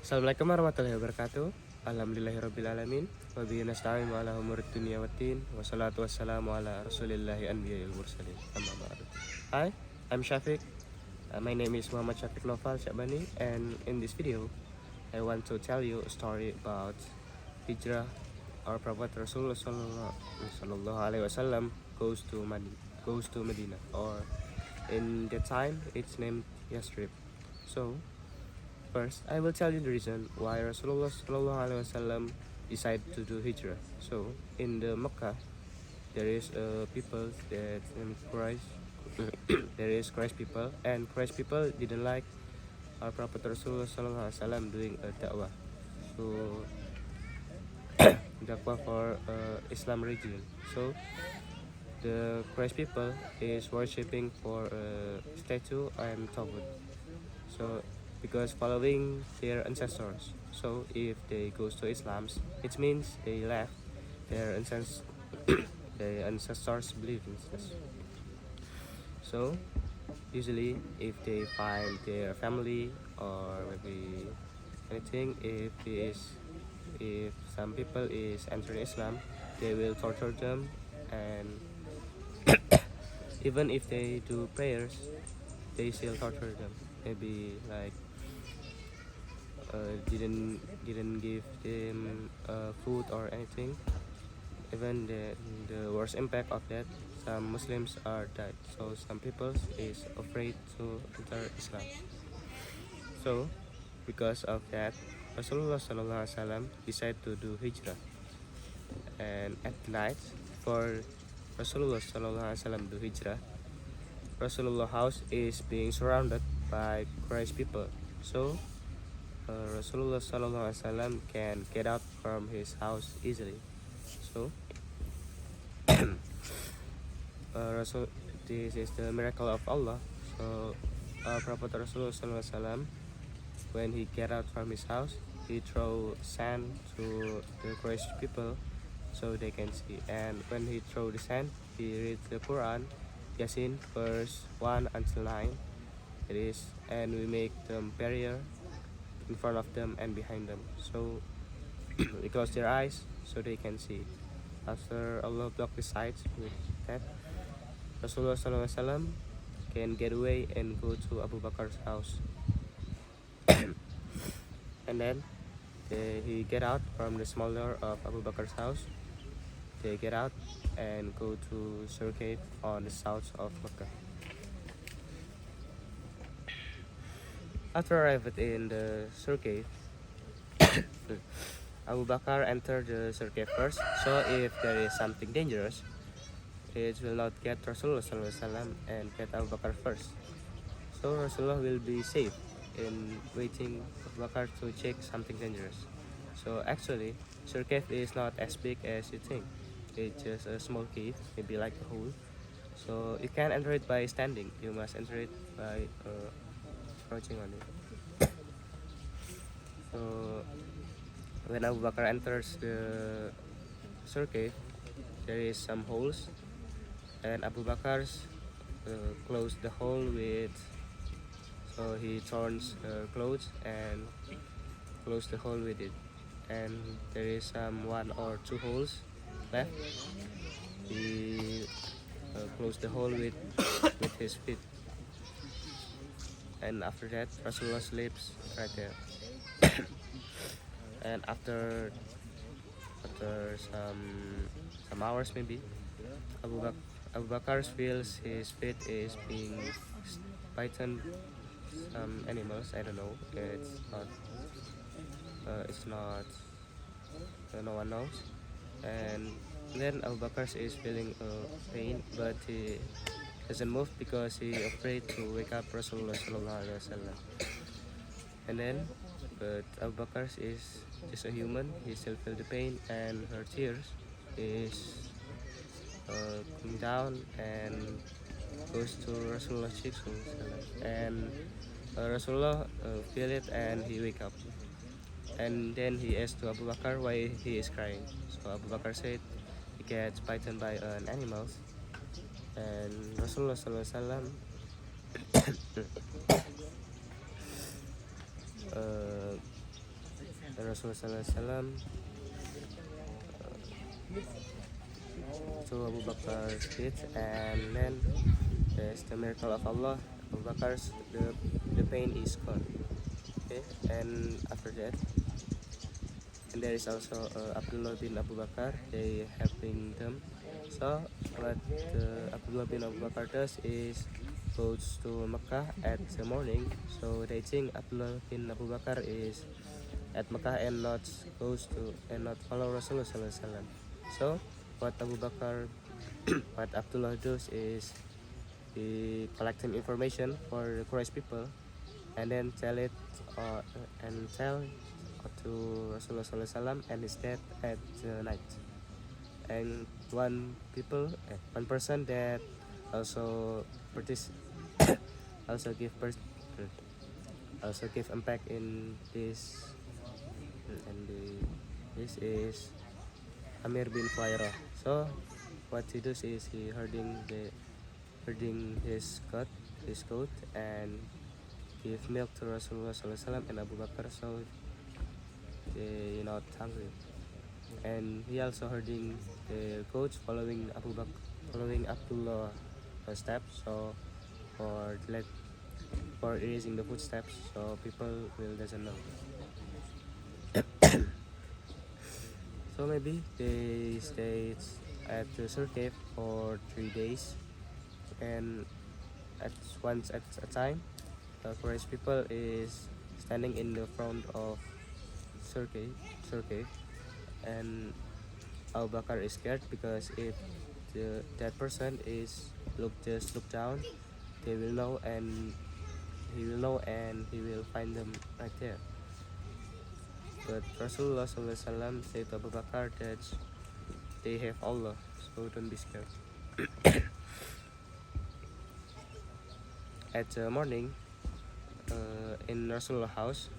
Assalamualaikum warahmatullahi wabarakatuh. Alhamdulillahirrabbilalamin. Wabihi nasta'in wa ala umuri dunya waddin. Wassalatu wassalamu ala rasulillahi anbiya'il mursalin. Amma ba'du. Hi, I'm Shafiq. My name is Muhammad Shafiq Noval Syabani, and in this video I want to tell you a story about Hijrah. Our Prophet Rasulullah sallallahu alaihi wasallam goes to Medina, or in that time it's named Yasrib. So first, I will tell you the reason why Rasulullah sallallahu alaihi wasallam decided to do hijrah. So, in the Mecca, there is people that named Quraysh. There is Quraysh people, and Quraysh people didn't like our Prophet Rasulullah sallallahu alaihi wasallam doing a da'wah. So, da'wah for Islam religion. So, the Quraysh people is worshipping for a statue and Tawhid. So because following their ancestors, so if they goes to Islam, it means they left their ancestors beliefs. So usually if they find their family or maybe anything, if some people is entering Islam, they will torture them, and even if they do prayers, they still torture them. Maybe like didn't give them food or anything. Even the worst impact of that, some Muslims are died. So some people is afraid to enter Islam. So because of that, Rasulullah sallallahu alaihi wasallam decided to do hijrah. And at night, for Rasulullah sallallahu alaihi wasallam do hijrah, Rasulullah house is being surrounded by Quraysh people. So Rasulullah sallallahu alaihi wasallam can get out from his house easily. So this is the miracle of Allah. So our Prophet Rasulullah sallallahu alaihi wasallam, when he get out from his house, he throw sand to the Quraysh people so they can see. And when he throw the sand, he read the Quran, Yasin, verse 1 until 9. It is, and we make them barrier in front of them and behind them. So we close their eyes so they can see. After Allah block the sides with that, Rasulullah sallallahu alaihi wasallam can get away and go to Abu Bakr's house. And then he get out from the small door of Abu Bakr's house. They get out and go to Sirah on the south of Mecca. After arriving in the Sirah, Abu Bakr entered the Sirah first, so if there is something dangerous, it will not get Rasulullah sallallahu alaihi wasallam and get Abu Bakr first. So Rasulullah will be safe in waiting Abu Bakr to check something dangerous. So actually, Sirah is not as big as you think. It's just a small cave, maybe like a hole. So you can't enter it by standing. You must enter it by crouching on it. So when Abu Bakr enters the Sirah, there is some holes, and Abu Bakr closed the hole with. So he turns clothes and close the hole with it, and there is some 1 or 2 holes left. He closed the hole with his feet, and after that Rasulullah sleeps right there. And after some hours maybe, Abu Bakr feels his feet is being bitten some animals. I don't know. It's not. No one knows. And then Abu Bakr is feeling pain, but he doesn't move because he afraid to wake up Rasulullah sallallahu alaihi wasallam. And then, but Abu Bakr is just a human. He still feel the pain, and her tears is coming down and goes to Rasulullah's cheeks, and Rasulullah feel it, and he wake up. And then he asked to Abu Bakr why he is crying. So Abu Bakr said, gets bitten by an animal, and Rasulullah Sallallahu Alaihi Wasallam uh, Rasulullah Sallallahu Alaihi Wasallam to Abu Bakr's feet, and then there's the miracle of Allah. Abu Bakr's the pain is gone. Okay, and after that, and there is also Abdullah bin Abu Bakar. They helping them. So what Abdullah bin Abu Bakar does is goes to Mecca at the morning. So they think Abdullah bin Abu Bakar is at Mecca and not goes to and not follow Rasulullah Sallallahu Alaihi Wasallam. So what Abu Bakar, what Abdullah does is he collecting information for the Quraysh people, and then tell it and tell to Rasulullah Sallallahu Alaihi Wasallam and his dad at night. And one person that also also give impact in this, and this is Amir bin Fuairah. So what he does is he herding his goat and give milk to Rasulullah Sallallahu Alaihi Wasallam and Abu Bakar, so they not hungry. And he also herding the goats following Abdullah steps, so for erasing the footsteps, so people will doesn't know. So maybe they stayed at the Sirah for 3 days, and at once at a time, the Quraysh people is standing in the front of Sirah, and Abu Bakar is scared because if that person is look down, they will know, and he will find them right there. But Rasulullah Sallallahu Alaihi Wasallam said to Abu Bakar that they have Allah, so don't be scared. At the morning, in Rasulullah house,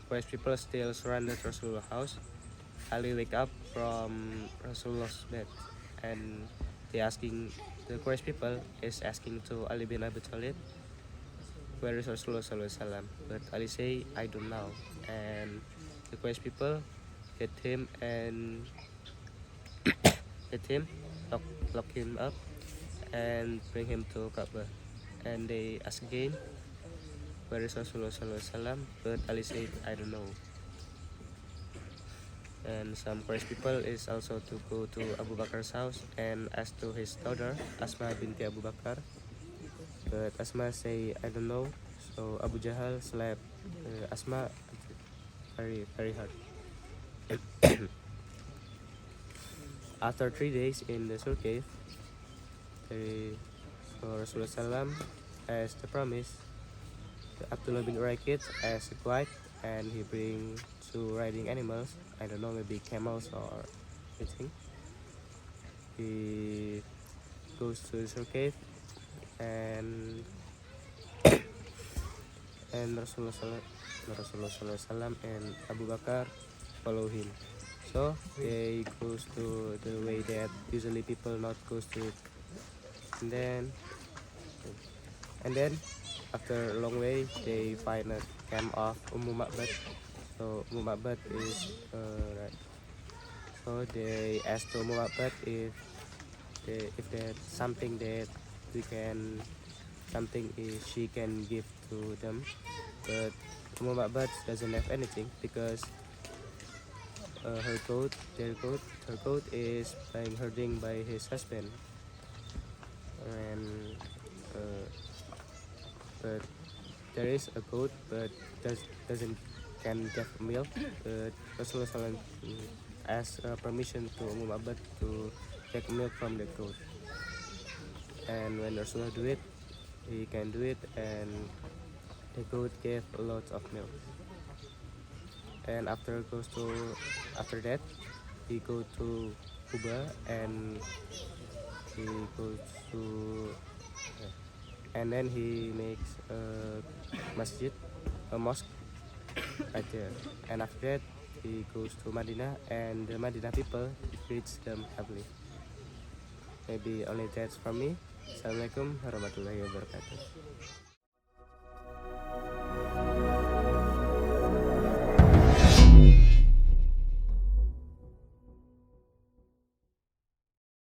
Quraysh people still surrounded Rasulullah house. Ali wake up from Rasulullah's bed, and the Quraysh people is asking to Ali bin Abi Thalib, where is Rasulullah Sallallahu Alaihi Wasallam? But Ali say, I don't know. And the Quraysh people get him and lock him up and bring him to Kaaba. And they ask again, where is Rasulullah Sallallahu Alaihi Wasallam? But Ali said, I don't know. And some Quraysh people is also to go to Abu Bakar's house and ask to his daughter Asma binti Abu Bakar. But Asma say, I don't know. So Abu Jahal slapped Asma very hard. After 3 days in the Sirah, Rasulullah Sallam as the promise, Abdullah bin Urakit as a guide, and he bring 2 riding animals. I don't know, maybe camels or anything. He goes to the Sirah, and Rasulullah Sallam and Abu Bakar follow him. So they goes to the way that usually people not goes to it. And then after a long way, they find a camp of Ma'bad. So Ma'bad is right. So they ask to Ma'bad if there's something that she can give to them. But Ma'bad doesn't have anything because her goat is being herding by his husband, and but there is a goat but doesn't can give milk. But Rasulullah SAW asked permission to Ma'bad to take milk from the goat, and when Rasulullah do it, he can do it, and the goat gave a lot of milk. And after that, he go to Kuba, and he goes to and then he makes a mosque right there. And after that, he goes to Madinah, and the Madinah people greets them happily. Maybe only that's from me. Assalamualaikum warahmatullahi wabarakatuh.